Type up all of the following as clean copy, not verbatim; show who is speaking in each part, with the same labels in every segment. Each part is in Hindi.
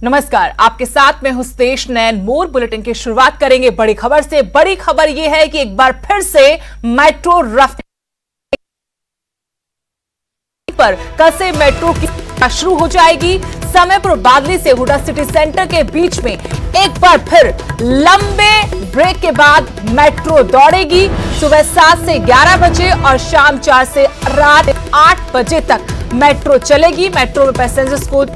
Speaker 1: नमस्कार, आपके साथ में हुस्तेश नैन। मोर बुलेटिन की शुरुआत करेंगे बड़ी खबर से। बड़ी खबर यह है कि एक बार फिर से मेट्रो रफ्तार पर कल से मेट्रो की शुरू हो जाएगी। समयपुर बादली से हुडा सिटी सेंटर के बीच में एक बार फिर लंबे ब्रेक के बाद मेट्रो दौड़ेगी। सुबह 7 से 11 बजे और शाम 4 से रात 8 बजे तक मेट्रो चलेगी। मेट्रो में पैसेंजर्स को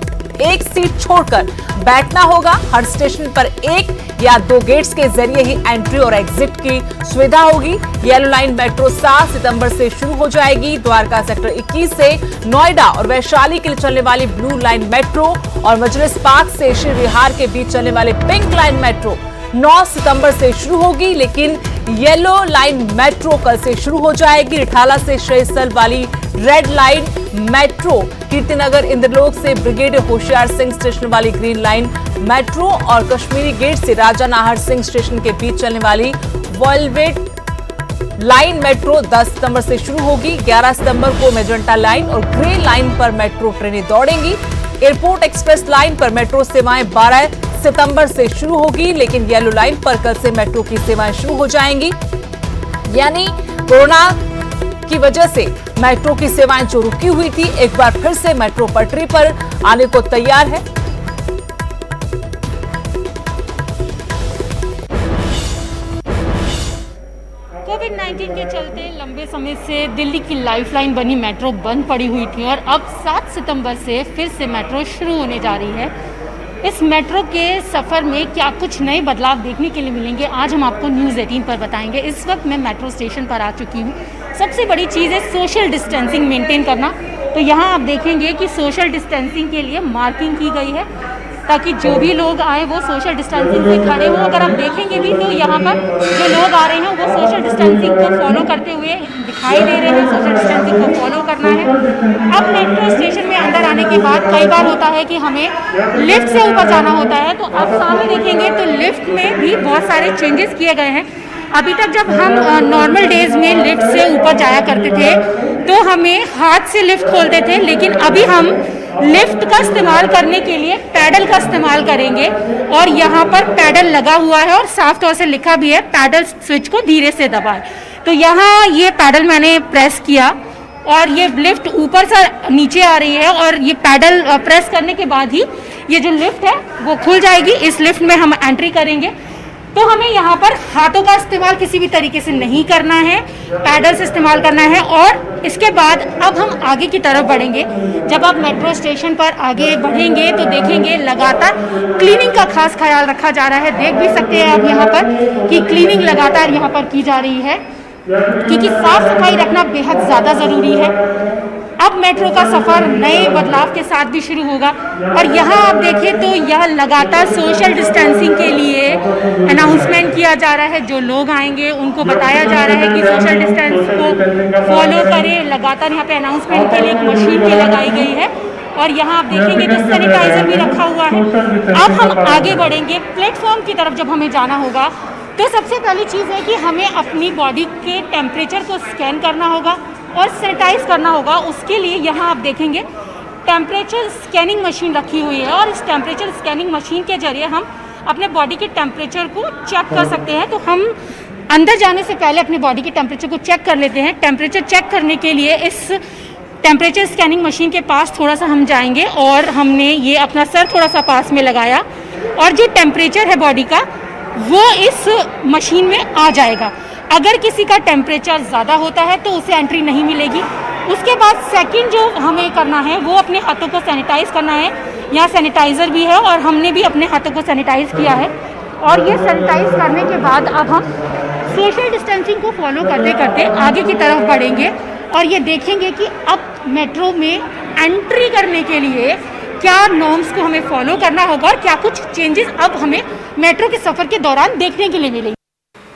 Speaker 1: एक सीट छोड़कर बैठना होगा। हर स्टेशन पर एक या 2 गेट्स के जरिए ही एंट्री और एग्जिट की सुविधा होगी। येलो लाइन मेट्रो 7 सितंबर से शुरू हो जाएगी। द्वारका सेक्टर 21 से नोएडा और वैशाली के लिए चलने वाली ब्लू लाइन मेट्रो और मजलिस पार्क से श्री विहार के बीच चलने वाली पिंक लाइन मेट्रो 9 सितंबर से शुरू होगी, लेकिन येलो लाइन मेट्रो कल से शुरू हो जाएगी। रिठाला से श्रेयसल वाली red line metro, Kirtinagar Inderlok से ब्रिगेड होशियार सिंह स्टेशन वाली ग्रीन लाइन मेट्रो और कश्मीरी गेट से राजा नाहर सिंह स्टेशन के बीच चलने वाली वॉलवेट लाइन मेट्रो 10 सितंबर से शुरू होगी। 11 सितंबर को मेजेंटा लाइन और ग्रे लाइन पर मेट्रो ट्रेनें दौड़ेंगी। एयरपोर्ट एक्सप्रेस लाइन पर मेट्रो सेवाएं 12 सितंबर से शुरू होगी, लेकिन येलो लाइन पर कल से मेट्रो की सेवाएं शुरू हो जाएंगी। यानी कोरोना की वजह से मेट्रो की सेवाएं जो रुकी हुई थी, एक बार फिर से मेट्रो पटरी पर आने को तैयार है।
Speaker 2: कोविड-19 के चलते लंबे समय से दिल्ली की लाइफलाइन बनी मेट्रो बंद पड़ी हुई थी और अब 7 सितंबर से फिर से मेट्रो शुरू होने जा रही है। इस मेट्रो के सफ़र में क्या कुछ नए बदलाव देखने के लिए मिलेंगे, आज हम आपको न्यूज़ 18 पर बताएंगे। इस वक्त मैं मेट्रो स्टेशन पर आ चुकी हूँ। सबसे बड़ी चीज़ है सोशल डिस्टेंसिंग मेंटेन करना। तो यहाँ आप देखेंगे कि सोशल डिस्टेंसिंग के लिए मार्किंग की गई है ताकि जो भी लोग आए वो सोशल डिस्टेंसिंग से खड़े हों। अगर आप देखेंगे भी तो यहाँ पर जो लोग आ रहे हैं वो सोशल डिस्टेंसिंग को फॉलो करते हुए दिखाई दे रहे हैं। सोशल डिस्टेंसिंग को फॉलो करना है। अब मेट्रो स्टेशन में अंदर आने के बाद कई बार होता है कि हमें लिफ्ट से ऊपर जाना होता है, तो अब सामने देखेंगे तो लिफ्ट में भी बहुत सारे चेंजेस किए गए हैं। अभी तक जब हम नॉर्मल डेज में लिफ्ट से ऊपर जाया करते थे तो हमें हाथ से लिफ्ट खोलते थे, लेकिन अभी हम लिफ्ट का इस्तेमाल करने के लिए पैडल का इस्तेमाल करेंगे। और यहाँ पर पैडल लगा हुआ है और साफ तौर से लिखा भी है पैडल स्विच को धीरे से दबाएं। तो यहाँ ये पैडल मैंने प्रेस किया और ये लिफ्ट ऊपर से नीचे आ रही है और ये पैडल प्रेस करने के बाद ही ये जो लिफ्ट है वो खुल जाएगी। इस लिफ्ट में हम एंट्री करेंगे तो हमें यहाँ पर हाथों का इस्तेमाल किसी भी तरीके से नहीं करना है, पैडल से इस्तेमाल करना है। और इसके बाद अब हम आगे की तरफ बढ़ेंगे। जब आप मेट्रो स्टेशन पर आगे बढ़ेंगे तो देखेंगे लगातार क्लीनिंग का खास ख्याल रखा जा रहा है। देख भी सकते हैं आप यहाँ पर कि क्लीनिंग लगातार यहाँ पर की जा रही है, क्योंकि साफ सफाई रखना बेहद ज़्यादा ज़रूरी है। अब मेट्रो का सफ़र नए बदलाव के साथ भी शुरू होगा और यहाँ आप देखें तो यह लगातार सोशल डिस्टेंसिंग के लिए अनाउंसमेंट किया जा रहा है। जो लोग आएंगे उनको बताया जा रहा है कि सोशल डिस्टेंस को फॉलो करें। लगातार यहाँ पे अनाउंसमेंट के लिए एक मशीन भी लगाई गई है और यहाँ आप देखेंगे तो सैनिटाइजर भी रखा हुआ है। अब हम आगे बढ़ेंगे प्लेटफॉर्म की तरफ। जब हमें जाना होगा तो सबसे पहली चीज़ है कि हमें अपनी बॉडी के टेम्परेचर को स्कैन करना होगा और सैनिटाइज करना होगा। उसके लिए यहाँ आप देखेंगे टेम्परेचर स्कैनिंग मशीन रखी हुई है और इस टेम्परेचर स्कैनिंग मशीन के जरिए हम अपने बॉडी के टेम्परेचर को चेक कर सकते हैं। तो हम अंदर जाने से पहले अपने बॉडी के टेम्परेचर को चेक कर लेते हैं। टेम्परेचर चेक करने के लिए इस टेम्परेचर स्कैनिंग मशीन के पास थोड़ा सा हम जाएंगे और हमने ये अपना सर थोड़ा सा पास में लगाया और जो टेम्परेचर है बॉडी का वो इस मशीन में आ जाएगा। अगर किसी का टेम्परेचर ज़्यादा होता है तो उसे एंट्री नहीं मिलेगी। उसके बाद सेकंड जो हमें करना है वो अपने हाथों को सैनिटाइज करना है। यहाँ सैनिटाइज़र भी है और हमने भी अपने हाथों को सैनिटाइज किया है। और ये सैनिटाइज करने के बाद अब हम सोशल डिस्टेंसिंग को फॉलो करते करते आगे की तरफ बढ़ेंगे और ये देखेंगे कि अब मेट्रो में एंट्री करने के लिए क्या नॉर्म्स को हमें फॉलो करना होगा और क्या कुछ चेंजेस अब हमें मेट्रो के सफ़र के दौरान देखने के लिए मिलेंगे।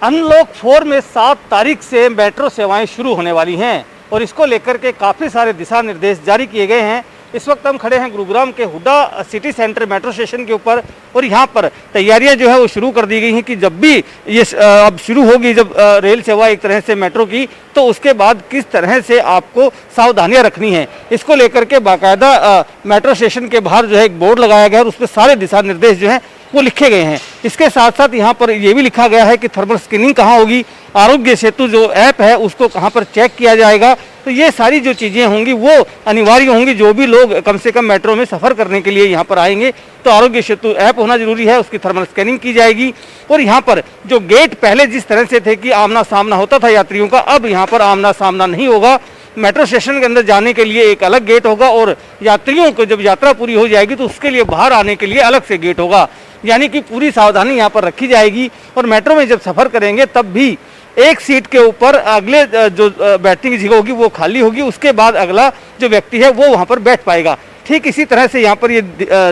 Speaker 3: अनलॉक 4 में 7 तारीख से मेट्रो सेवाएं शुरू होने वाली हैं और इसको लेकर के काफ़ी सारे दिशा निर्देश जारी किए गए हैं। इस वक्त हम खड़े हैं गुरुग्राम के Hooda city centre metro station के ऊपर और यहाँ पर तैयारियां जो है वो शुरू कर दी गई हैं कि जब भी ये अब शुरू होगी जब रेल सेवा एक तरह से मेट्रो की, तो उसके बाद किस तरह से आपको सावधानियां रखनी है, इसको लेकर के बाकायदा मेट्रो स्टेशन के बाहर जो है एक बोर्ड लगाया गया है और उस पर सारे दिशा निर्देश जो हैं वो लिखे गए हैं। इसके साथ साथ यहाँ पर ये भी लिखा गया है कि थर्मल स्क्रीनिंग कहाँ होगी, आरोग्य सेतु जो ऐप है उसको कहाँ पर चेक किया जाएगा। तो ये सारी जो चीज़ें होंगी वो अनिवार्य होंगी। जो भी लोग कम से कम मेट्रो में सफ़र करने के लिए यहाँ पर आएंगे तो आरोग्य सेतु ऐप होना जरूरी है, उसकी थर्मल स्कैनिंग की जाएगी। और यहाँ पर जो गेट पहले जिस तरह से थे कि आमना सामना होता था यात्रियों का, अब यहाँ पर आमना सामना नहीं होगा। मेट्रो स्टेशन के अंदर जाने के लिए एक अलग गेट होगा और यात्रियों को जब यात्रा पूरी हो जाएगी तो उसके लिए बाहर आने के लिए अलग से गेट होगा। यानी कि पूरी सावधानी यहाँ पर रखी जाएगी। और मेट्रो में जब सफ़र करेंगे तब भी एक सीट के ऊपर अगले जो बैठने की जगह होगी वो खाली होगी, उसके बाद अगला जो व्यक्ति है वो वहाँ पर बैठ पाएगा। ठीक इसी तरह से यहाँ पर ये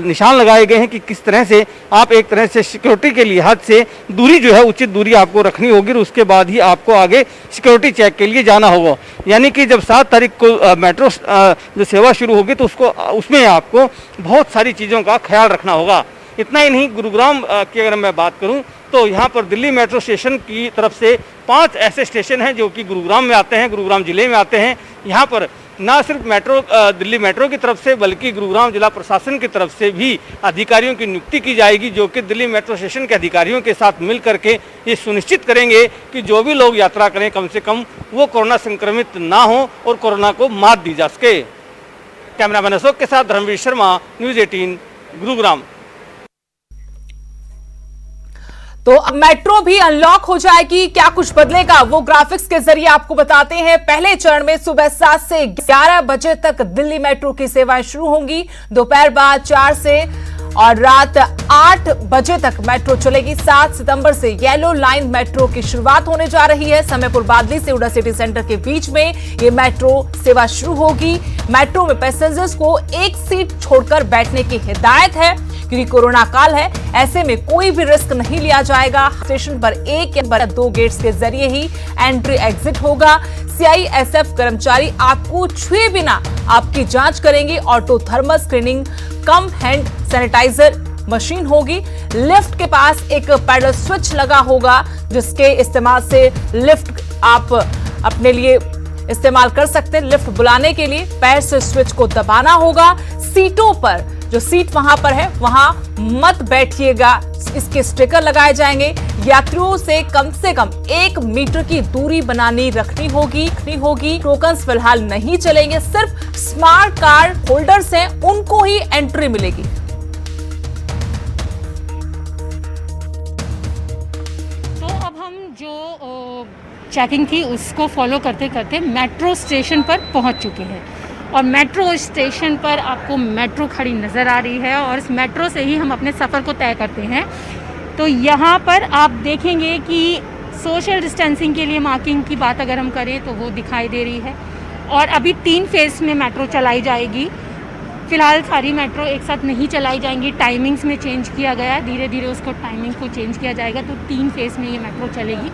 Speaker 3: निशान लगाए गए हैं कि किस तरह से आप एक तरह से सिक्योरिटी के लिहाज से दूरी जो है उचित दूरी आपको रखनी होगी और उसके बाद ही आपको आगे सिक्योरिटी चेक के लिए जाना होगा। यानी कि जब 7 तारीख को मेट्रो जो सेवा शुरू होगी तो उसमें आपको बहुत सारी चीज़ों का ख्याल रखना होगा। इतना ही नहीं, गुरुग्राम की अगर मैं बात करूं तो यहाँ पर दिल्ली मेट्रो स्टेशन की तरफ से 5 ऐसे स्टेशन हैं जो कि गुरुग्राम में आते हैं, गुरुग्राम जिले में आते हैं। यहाँ पर ना सिर्फ दिल्ली मेट्रो की तरफ से बल्कि गुरुग्राम जिला प्रशासन की तरफ से भी अधिकारियों की नियुक्ति की जाएगी जो कि दिल्ली मेट्रो स्टेशन के अधिकारियों के साथ मिल करके ये सुनिश्चित करेंगे कि जो भी लोग यात्रा करें कम से कम वो कोरोना संक्रमित ना हो और कोरोना को मात दी जा सके। कैमरामैन अशोक के साथ धर्मवीर शर्मा, न्यूज़ 18 गुरुग्राम।
Speaker 1: तो अब मेट्रो भी अनलॉक हो जाएगी, क्या कुछ बदलेगा वो ग्राफिक्स के जरिए आपको बताते हैं। पहले चरण में सुबह 7 से 11 बजे तक दिल्ली मेट्रो की सेवाएं शुरू होंगी, दोपहर बाद 4 से और रात 8 बजे तक मेट्रो चलेगी। 7 सितंबर से येलो लाइन मेट्रो की शुरुआत होने जा रही है। समयपुर बादली से हुड्डा सिटी सेंटर के बीच में ये मेट्रो सेवा शुरू होगी। मेट्रो में पैसेंजर्स को एक सीट छोड़कर बैठने की हिदायत है क्योंकि कोरोना काल है, ऐसे में कोई भी रिस्क नहीं लिया जाएगा। स्टेशन पर 1 या 2 गेट्स के जरिए ही एंट्री एग्जिट होगा। CISF कर्मचारी आपको छुए बिना आपकी जांच करेंगे। ऑटो थर्मल स्क्रीनिंग कम हैंड सैनिटाइजर मशीन होगी। लिफ्ट के पास एक पैडल स्विच लगा होगा जिसके इस्तेमाल से लिफ्ट आप अपने लिए इस्तेमाल कर सकते हैं। लिफ्ट बुलाने के लिए पैर से स्विच को दबाना होगा। सीटों पर जो सीट वहां पर है वहां मत बैठिएगा, इसके स्टिकर लगाए जाएंगे। यात्रियों से कम 1 मीटर की दूरी बनानी रखनी होगी। टोकन्स फिलहाल नहीं चलेंगे, सिर्फ स्मार्ट कार्ड होल्डर्स हैं उनको ही एंट्री मिलेगी।
Speaker 2: तो अब हम जो चेकिंग थी उसको फॉलो करते करते मेट्रो स्टेशन पर पहुंच चुके हैं और मेट्रो स्टेशन पर आपको मेट्रो खड़ी नज़र आ रही है और इस मेट्रो से ही हम अपने सफ़र को तय करते हैं। तो यहाँ पर आप देखेंगे कि सोशल डिस्टेंसिंग के लिए मार्किंग की बात अगर हम करें तो वो दिखाई दे रही है और अभी 3 फेज़ में मेट्रो चलाई जाएगी। फ़िलहाल सारी मेट्रो एक साथ नहीं चलाई जाएंगी, टाइमिंग्स में चेंज किया गया है, धीरे धीरे उसको टाइमिंग को चेंज किया जाएगा। तो 3 फेज़ में ये मेट्रो चलेगी।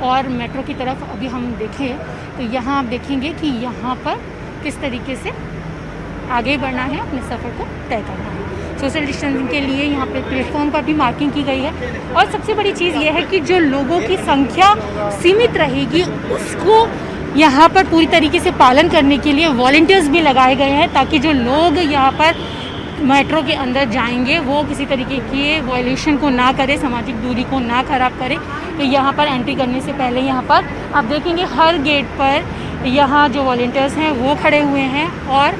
Speaker 2: और मेट्रो की तरफ अभी हम देखें तो यहाँ आप देखेंगे कि यहाँ पर किस तरीके से आगे बढ़ना है, अपने सफ़र को तय करना है। सोशल डिस्टेंसिंग के लिए यहाँ पे प्लेटफॉर्म पर भी मार्किंग की गई है और सबसे बड़ी चीज़ ये है कि जो लोगों की संख्या सीमित रहेगी उसको यहाँ पर पूरी तरीके से पालन करने के लिए वॉलंटियर्स भी लगाए गए हैं ताकि जो लोग यहाँ पर मेट्रो के अंदर जाएंगे वो किसी तरीके के वायलेशन को ना करे, सामाजिक दूरी को ना खराब करे। तो यहाँ पर एंट्री करने से पहले यहाँ पर आप देखेंगे हर गेट पर यहाँ जो वॉलंटियर्स हैं वो खड़े हुए हैं और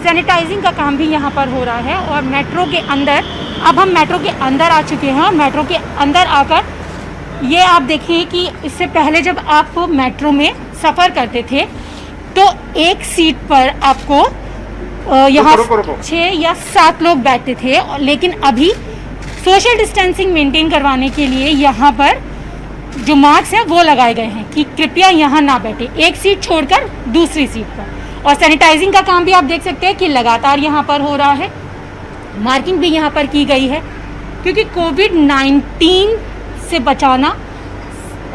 Speaker 2: सैनिटाइजिंग का काम भी यहाँ पर हो रहा है। और मेट्रो के अंदर अब हम मेट्रो के अंदर आ चुके हैं और मेट्रो के अंदर आकर ये आप देखिए कि इससे पहले जब आप मेट्रो में सफ़र करते थे तो एक सीट पर आपको यहाँ 6 या 7 लोग बैठते थे, लेकिन अभी सोशल डिस्टेंसिंग मेंटेन करवाने के लिए यहाँ पर जो मार्क्स हैं वो लगाए गए हैं कि कृपया यहाँ ना बैठे, एक सीट छोड़कर दूसरी सीट पर। और सैनिटाइजिंग का काम भी आप देख सकते हैं कि लगातार यहाँ पर हो रहा है। मार्किंग भी यहाँ पर की गई है क्योंकि कोविड-19 से बचाना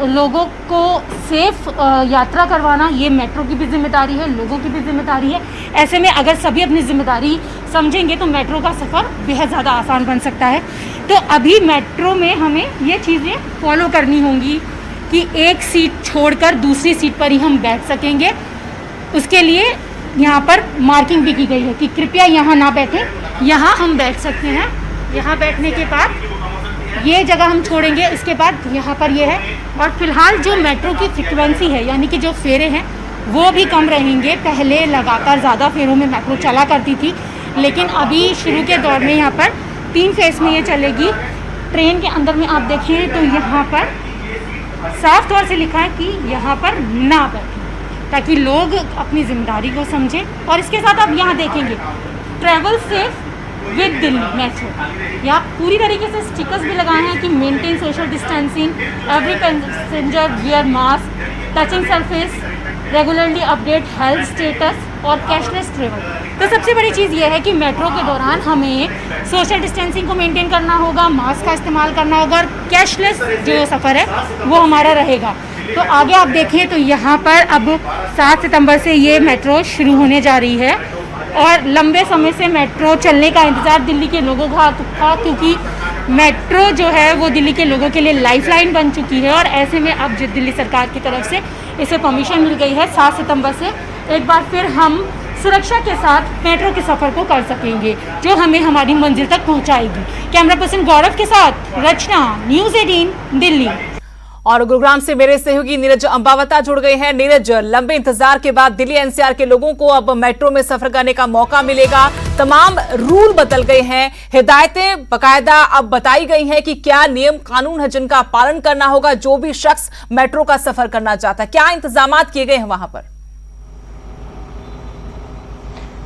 Speaker 2: लोगों को सेफ यात्रा करवाना ये मेट्रो की भी जिम्मेदारी है, लोगों की भी जिम्मेदारी है। ऐसे में अगर सभी अपनी जिम्मेदारी समझेंगे तो मेट्रो का सफ़र बेहद ज़्यादा आसान बन सकता है। तो अभी मेट्रो में हमें ये चीज़ें फॉलो करनी होंगी कि एक सीट छोड़कर दूसरी सीट पर ही हम बैठ सकेंगे। उसके लिए यहाँ पर मार्किंग भी की गई है कि कृपया यहाँ ना बैठें, यहाँ हम बैठ सकते हैं। यहाँ बैठने के बाद ये जगह हम छोड़ेंगे, इसके बाद यहाँ पर ये है। और फिलहाल जो मेट्रो की फ्रिक्वेंसी है यानी कि जो फेरे हैं वो भी कम रहेंगे। पहले लगातार ज़्यादा फेरों में मेट्रो चला करती थी, लेकिन अभी शुरू के दौर में यहाँ पर 3 फेज़ में ये चलेगी। ट्रेन के अंदर में आप देखें तो यहाँ पर साफ तौर से लिखा है कि यहाँ पर ना बैठें, ताकि लोग अपनी जिम्मेदारी को समझें। और इसके साथ आप यहाँ देखेंगे travel safe with Delhi metro, यहाँ पूरी तरीके से स्टिकर्स भी लगाए हैं कि maintain social distancing, every passenger wear mask, touching surface, regularly update health status और कैशलेस ट्रेवल। तो सबसे बड़ी चीज़ ये है कि मेट्रो के दौरान हमें सोशल डिस्टेंसिंग को मेंटेन करना होगा, मास्क का इस्तेमाल करना होगा और कैशलेस जो सफ़र है वो हमारा रहेगा। तो आगे आप देखें तो यहाँ पर अब 7 सितंबर से ये मेट्रो शुरू होने जा रही है और लंबे समय से मेट्रो चलने का इंतज़ार दिल्ली के लोगों का था, क्योंकि मेट्रो जो है वो दिल्ली के लोगों के लिए लाइफलाइन बन चुकी है। और ऐसे में अब दिल्ली सरकार की तरफ से इसे परमिशन मिल गई है 7 सितंबर से एक बार फिर हम सुरक्षा के साथ मेट्रो के सफ़र को कर सकेंगे, जो हमें हमारी मंजिल तक पहुंचाएगी। कैमरा पर्सन गौरव के साथ रचना, न्यूज़ 18 दिल्ली।
Speaker 1: और गुरुग्राम से मेरे सहयोगी नीरज अंबावता जुड़ गए हैं। नीरज, लंबे इंतजार के बाद दिल्ली एनसीआर के लोगों को अब मेट्रो में सफर करने का मौका मिलेगा। तमाम रूल बदल गए हैं, हिदायतें बकायदा अब बताई गई हैं कि क्या नियम कानून है जिनका पालन करना होगा जो भी शख्स मेट्रो का सफर करना चाहता है। क्या इंतजाम किए गए हैं वहां पर?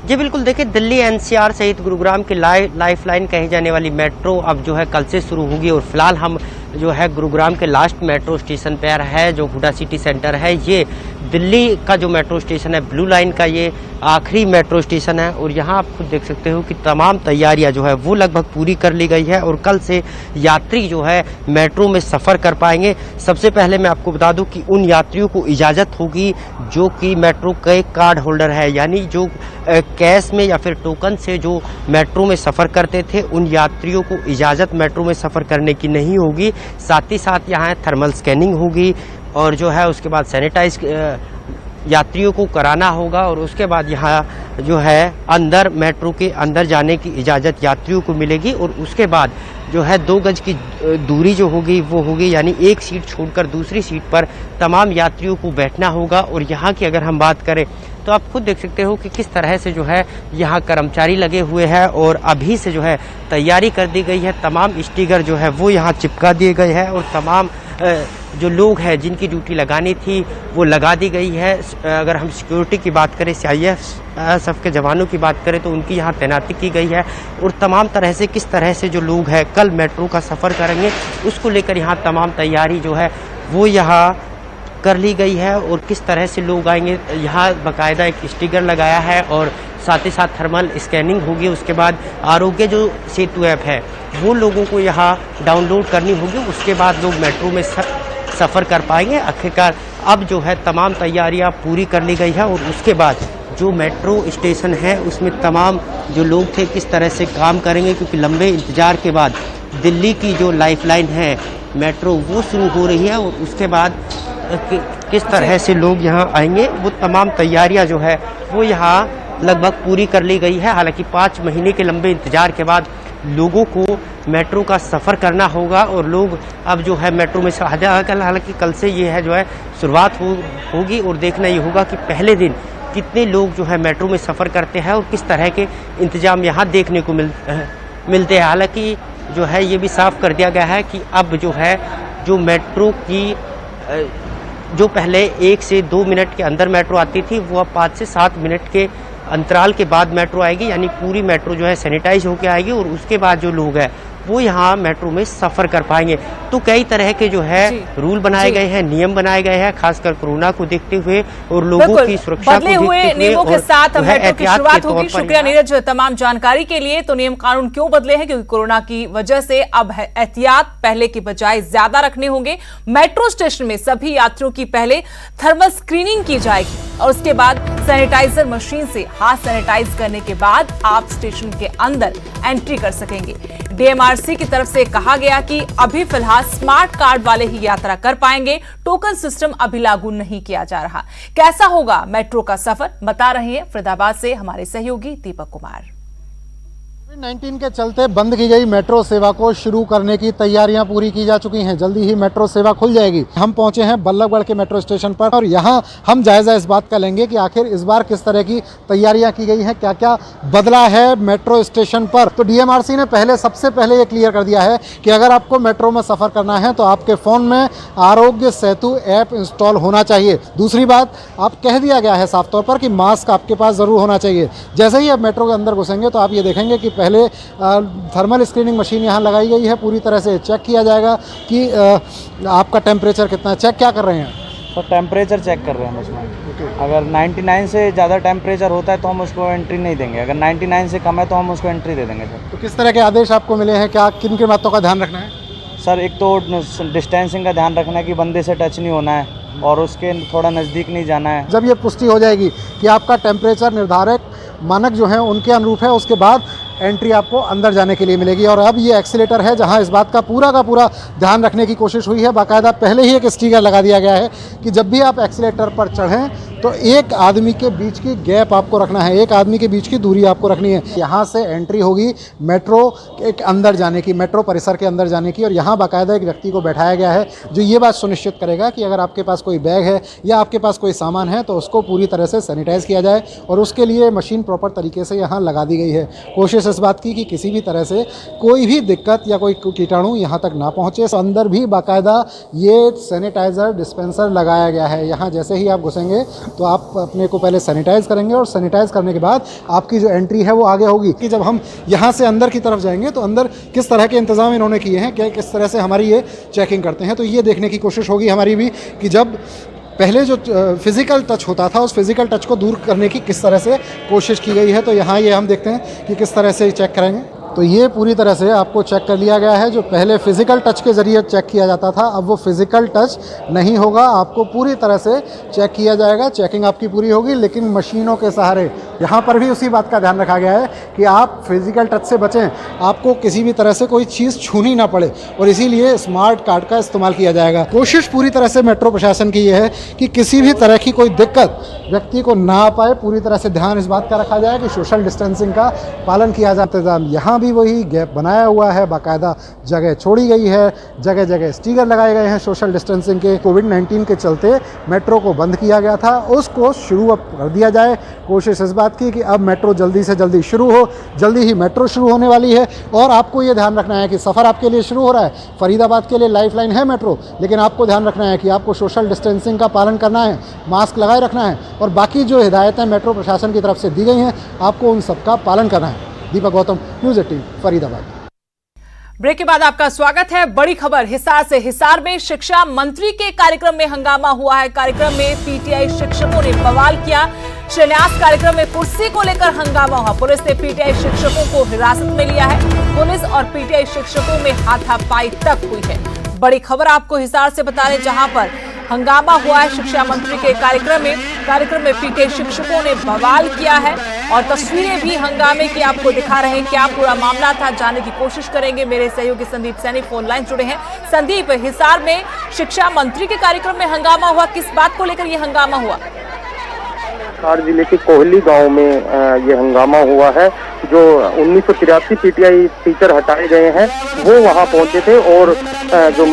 Speaker 4: जी बिल्कुल, देखिए दिल्ली एनसीआर सहित गुरुग्राम की लाइफलाइन कही जाने वाली मेट्रो अब जो है कल से शुरू होगी। और फिलहाल हम जो है गुरुग्राम के लास्ट मेट्रो स्टेशन पर है जो हुडा सिटी सेंटर है। ये दिल्ली का जो मेट्रो स्टेशन है ब्लू लाइन का ये आखिरी मेट्रो स्टेशन है। और यहाँ आप खुद देख सकते हो कि तमाम तैयारियां जो है वो लगभग पूरी कर ली गई है और कल से यात्री जो है मेट्रो में सफ़र कर पाएंगे। सबसे पहले मैं आपको बता दूं कि उन यात्रियों को इजाज़त होगी जो कि मेट्रो के कार्ड होल्डर है, यानी जो कैश में या फिर टोकन से जो मेट्रो में सफ़र करते थे उन यात्रियों को इजाज़त मेट्रो में सफ़र करने की नहीं होगी। साथ ही साथ यहाँ थर्मल स्कैनिंग होगी और जो है उसके बाद सैनिटाइज यात्रियों को कराना होगा। और उसके बाद यहाँ जो है अंदर मेट्रो के अंदर जाने की इजाज़त यात्रियों को मिलेगी। और उसके बाद जो है 2 गज की दूरी जो होगी वो होगी, यानी एक सीट छोड़कर दूसरी सीट पर तमाम यात्रियों को बैठना होगा। और यहाँ की अगर हम बात करें तो आप खुद देख सकते हो कि किस तरह से जो है यहाँ कर्मचारी लगे हुए हैं और अभी से जो है तैयारी कर दी गई है। तमाम स्टिकर जो है वो यहाँ चिपका दिए गए हैं और तमाम जो लोग हैं जिनकी ड्यूटी लगानी थी वो लगा दी गई है। अगर हम सिक्योरिटी की बात करें, CIF के जवानों की बात करें तो उनकी यहाँ तैनाती की गई है। और तमाम तरह से किस तरह से जो लोग हैं कल मेट्रो का सफ़र करेंगे उसको लेकर यहाँ तमाम तैयारी जो है वो यहाँ कर ली गई है। और किस तरह से लोग आएंगे, यहाँ बाकायदा एक स्टिकर लगाया है और साथ ही साथ थर्मल स्कैनिंग होगी। उसके बाद आरोग्य जो सेतु ऐप है वो लोगों को यहाँ डाउनलोड करनी होगी। उसके बाद लोग मेट्रो में सफ़र कर पाएंगे। आखिरकार अब जो है तमाम तैयारियां पूरी कर ली गई है। और उसके बाद जो मेट्रो स्टेशन है उसमें तमाम जो लोग थे किस तरह से काम करेंगे, क्योंकि लंबे इंतज़ार के बाद दिल्ली की जो लाइफलाइन है मेट्रो वो शुरू हो रही है। और उसके बाद किस तरह से लोग यहाँ आएंगे वो तमाम तैयारियां जो है वो यहाँ लगभग पूरी कर ली गई है। हालांकि 5 महीने के लंबे इंतजार के बाद लोगों को मेट्रो का सफ़र करना होगा और लोग अब जो है मेट्रो में हालांकि कल से ये है जो है शुरुआत होगी। और देखना ये होगा कि पहले दिन कितने लोग जो है मेट्रो में सफ़र करते हैं और किस तरह के इंतजाम यहाँ देखने को मिलते हैं। हालांकि जो है ये भी साफ कर दिया गया है कि अब जो है जो मेट्रो की जो पहले 1 से 2 मिनट के अंदर मेट्रो आती थी वो अब 5 से 7 मिनट के अंतराल के बाद मेट्रो आएगी, यानी पूरी मेट्रो जो है सैनिटाइज होकर आएगी। और उसके बाद जो लोग हैं वो यहाँ मेट्रो में सफर कर पाएंगे। तो कई तरह के जो है रूल बनाए गए हैं, नियम बनाए गए हैं, खासकर कोरोना को देखते हुए और लोगों की सुरक्षा को देखते हुए।
Speaker 1: नियमों के साथ मेट्रो की शुरुआत होगी। शुक्रिया नीरज तमाम जानकारी के लिए। तो नियम कानून क्यों बदले हैं? क्योंकि कोरोना की वजह से अब एहतियात पहले की बजाय ज्यादा रखने होंगे। मेट्रो स्टेशन में सभी यात्रियों की पहले थर्मल स्क्रीनिंग की जाएगी और उसके बाद सैनिटाइजर मशीन से हाथ सैनिटाइज करने के बाद आप स्टेशन के अंदर एंट्री कर सकेंगे। डीएमआरसी की तरफ से कहा गया कि अभी फिलहाल स्मार्ट कार्ड वाले ही यात्रा कर पाएंगे, टोकन सिस्टम अभी लागू नहीं किया जा रहा। कैसा होगा मेट्रो का सफर, बता रहे हैं फरीदाबाद से हमारे सहयोगी दीपक कुमार।
Speaker 5: कोविड-19 के चलते बंद की गई मेट्रो सेवा को शुरू करने की तैयारियां पूरी की जा चुकी हैं। जल्दी ही मेट्रो सेवा खुल जाएगी। हम पहुंचे हैं बल्लभगढ़ के मेट्रो स्टेशन पर और यहां हम जायजा इस बात का लेंगे कि आखिर इस बार किस तरह की तैयारियां की गई हैं, क्या क्या बदला है मेट्रो स्टेशन पर। तो डीएमआरसी ने सबसे पहले ये क्लियर कर दिया है कि अगर आपको मेट्रो में सफर करना है तो आपके फोन में आरोग्य सेतु ऐप इंस्टॉल होना चाहिए। दूसरी बात, आप कह दिया गया है साफ तौर पर कि मास्क आपके पास जरूर होना चाहिए। जैसे ही आप मेट्रो के अंदर घुसेंगे तो आप ये देखेंगे कि पहले थर्मल स्क्रीनिंग मशीन यहाँ लगाई गई है। पूरी तरह से चेक किया जाएगा कि आपका टेम्परेचर कितना है। चेक क्या कर रहे हैं?
Speaker 6: तो टेम्परेचर चेक कर रहे हैं उसमें। अगर 99 से ज़्यादा टेम्परेचर होता है तो हम उसको एंट्री नहीं देंगे, अगर 99 से कम है तो हम उसको एंट्री दे देंगे सर।
Speaker 5: तो किस तरह के आदेश आपको मिले हैं, क्या किन किन बातों का ध्यान रखना है?
Speaker 6: सर एक तो डिस्टेंसिंग का ध्यान रखना है कि बंदे से टच नहीं होना है और उसके थोड़ा नज़दीक नहीं जाना है।
Speaker 5: जब ये पुष्टि हो जाएगी कि आपका टेम्परेचर निर्धारक मानक जो है उनके अनुरूप है, उसके बाद एंट्री आपको अंदर जाने के लिए मिलेगी। और अब ये एक्सीलेटर है जहां इस बात का पूरा ध्यान रखने की कोशिश हुई है। बाकायदा पहले ही एक स्टिकर लगा दिया गया है कि जब भी आप एक्सीलेटर पर चढ़ें तो एक आदमी के बीच की गैप आपको रखना है, एक आदमी के बीच की दूरी आपको रखनी है। यहाँ से एंट्री होगी मेट्रो के अंदर जाने की, मेट्रो परिसर के अंदर जाने की। और यहाँ बाकायदा एक व्यक्ति को बैठाया गया है जो ये बात सुनिश्चित करेगा कि अगर आपके पास कोई बैग है या आपके पास कोई सामान है तो उसको पूरी तरह से सैनिटाइज किया जाए और उसके लिए मशीन प्रॉपर तरीके से यहाँ लगा दी गई है। कोशिश इस बात की कि किसी भी तरह से कोई भी दिक्कत या कोई कीटाणु यहाँ तक ना पहुँचे। तो अंदर भी बाकायदा ये सैनिटाइज़र डिस्पेंसर लगाया गया है। यहाँ जैसे ही आप घुसेंगे तो आप अपने को पहले सैनिटाइज करेंगे और सैनिटाइज करने के बाद आपकी जो एंट्री है वो आगे होगी। कि जब हम यहाँ से अंदर की तरफ जाएंगे तो अंदर किस तरह के इंतजाम इन्होंने किए हैं, क्या किस तरह से हमारी ये चेकिंग करते हैं, तो ये देखने की कोशिश होगी हमारी भी कि जब पहले जो फिज़िकल टच होता था उस फिज़िकल टच को दूर करने की किस तरह से कोशिश की गई है। तो यहाँ ये हम देखते हैं कि किस तरह से चेक करेंगे। तो ये पूरी तरह से आपको चेक कर लिया गया है। जो पहले फिज़िकल टच के ज़रिए चेक किया जाता था अब वो फिज़िकल टच नहीं होगा, आपको पूरी तरह से चेक किया जाएगा। चेकिंग आपकी पूरी होगी लेकिन मशीनों के सहारे। यहाँ पर भी उसी बात का ध्यान रखा गया है कि आप फिज़िकल टच से बचें, आपको किसी भी तरह से कोई चीज़ छूनी ना पड़े और इसीलिए स्मार्ट कार्ड का इस्तेमाल किया जाएगा। कोशिश पूरी तरह से मेट्रो प्रशासन की ये है कि किसी भी तरह की कोई दिक्कत व्यक्ति को ना आ पाए। पूरी तरह से ध्यान इस बात का रखा जाए कि सोशल डिस्टेंसिंग का पालन किया जाए। इंतजाम यहाँ भी वही गैप बनाया हुआ है, बाकायदा जगह छोड़ी गई है, जगह जगह स्टिकर लगाए गए हैं सोशल डिस्टेंसिंग के। कोविड-19 के चलते मेट्रो को बंद किया गया था, उसको शुरू अब कर दिया जाए। कोशिश इस बात की कि अब मेट्रो जल्दी से जल्दी शुरू हो। जल्दी ही मेट्रो शुरू होने वाली है और आपको ये ध्यान रखना है कि सफ़र आपके लिए शुरू हो रहा है। फरीदाबाद के लिए लाइफलाइन है मेट्रो, लेकिन आपको ध्यान रखना है कि आपको सोशल डिस्टेंसिंग का पालन करना है, मास्क लगाए रखना है और बाकी जो हिदायतें मेट्रो प्रशासन की तरफ से दी गई हैं आपको उन सबका पालन करना है। दीपक गौतम, न्यूज़ 18 फरीदाबाद।
Speaker 1: ब्रेक के बाद आपका स्वागत है। बड़ी खबर हिसार से। हिसार में शिक्षा मंत्री के कार्यक्रम में हंगामा हुआ है। कार्यक्रम में पीटीआई शिक्षकों ने बवाल किया। शिलान्यास कार्यक्रम में कुर्सी को लेकर हंगामा हुआ। पुलिस ने पीटीआई शिक्षकों को हिरासत में लिया है। पुलिस और पीटीआई शिक्षकों में हाथापाई तक हुई है। बड़ी खबर आपको हिसार से बता रहे, जहां पर हंगामा हुआ है शिक्षा मंत्री के कार्यक्रम में पीटीआई शिक्षकों ने बवाल किया है और तस्वीरें भी हंगामे की आपको दिखा रहे हैं। क्या पूरा मामला था, जानने की कोशिश करेंगे। मेरे सहयोगी संदीप सैनी फोन लाइन जुड़े हैं। संदीप, हिसार में शिक्षा मंत्री के कार्यक्रम में हंगामा हुआ, किस बात को लेकर यह हंगामा हुआ?
Speaker 7: हिसार जिले के कोहली गांव में ये हंगामा हुआ है। जो 1983 पीटीआई टीचर हटाए गए हैं वो वहां पहुंचे थे और जो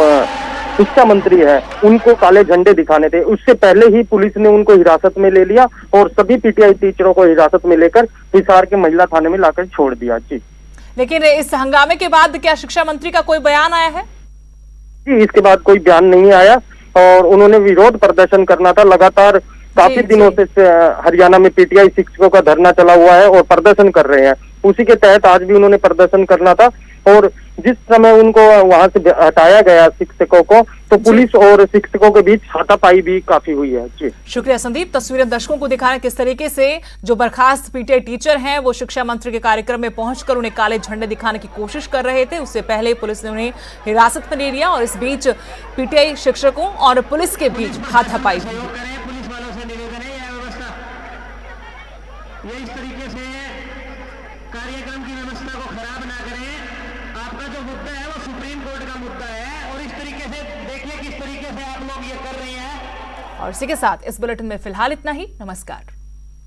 Speaker 7: शिक्षा मंत्री है उनको काले झंडे दिखाने थे। उससे पहले ही पुलिस ने उनको हिरासत में ले लिया और सभी पीटीआई टीचरों को हिरासत में लेकर हिसार के महिला थाने में लाकर छोड़ दिया। जी,
Speaker 1: लेकिन इस हंगामे के बाद क्या शिक्षा मंत्री का कोई बयान आया है?
Speaker 7: जी, इसके बाद कोई बयान नहीं आया और उन्होंने विरोध प्रदर्शन करना था। लगातार काफी दिनों से हरियाणा में पीटीआई शिक्षकों का धरना चला हुआ है और प्रदर्शन कर रहे हैं। उसी के तहत आज भी उन्होंने प्रदर्शन करना था और जिस समय उनको वहां से हटाया गया शिक्षकों को, तो पुलिस और शिक्षकों के बीच हाथापाई भी काफी हुई है। जी
Speaker 1: शुक्रिया संदीप। तस्वीरें दर्शकों को दिखा रहे हैं किस तरीके से जो बर्खास्त पीटीआई टीचर हैं वो शिक्षा मंत्री के कार्यक्रम में पहुंचकर उन्हें काले झंडे दिखाने की कोशिश कर रहे थे। उससे पहले पुलिस ने उन्हें हिरासत में ले लिया और इस बीच पीटीआई शिक्षकों और पुलिस के बीच हाथापाई हुई।
Speaker 8: पुलिस वालों से निवेदन है यह व्यवस्था ये इस तरीके से कार्यक्रम की व्यवस्था को खराब ना करें। आपका जो मुद्दा है वो सुप्रीम कोर्ट का मुद्दा है और इस तरीके से देखिए किस तरीके से आप लोग ये कर रहे हैं।
Speaker 1: और इसी के साथ इस बुलेटिन में फिलहाल इतना ही। नमस्कार।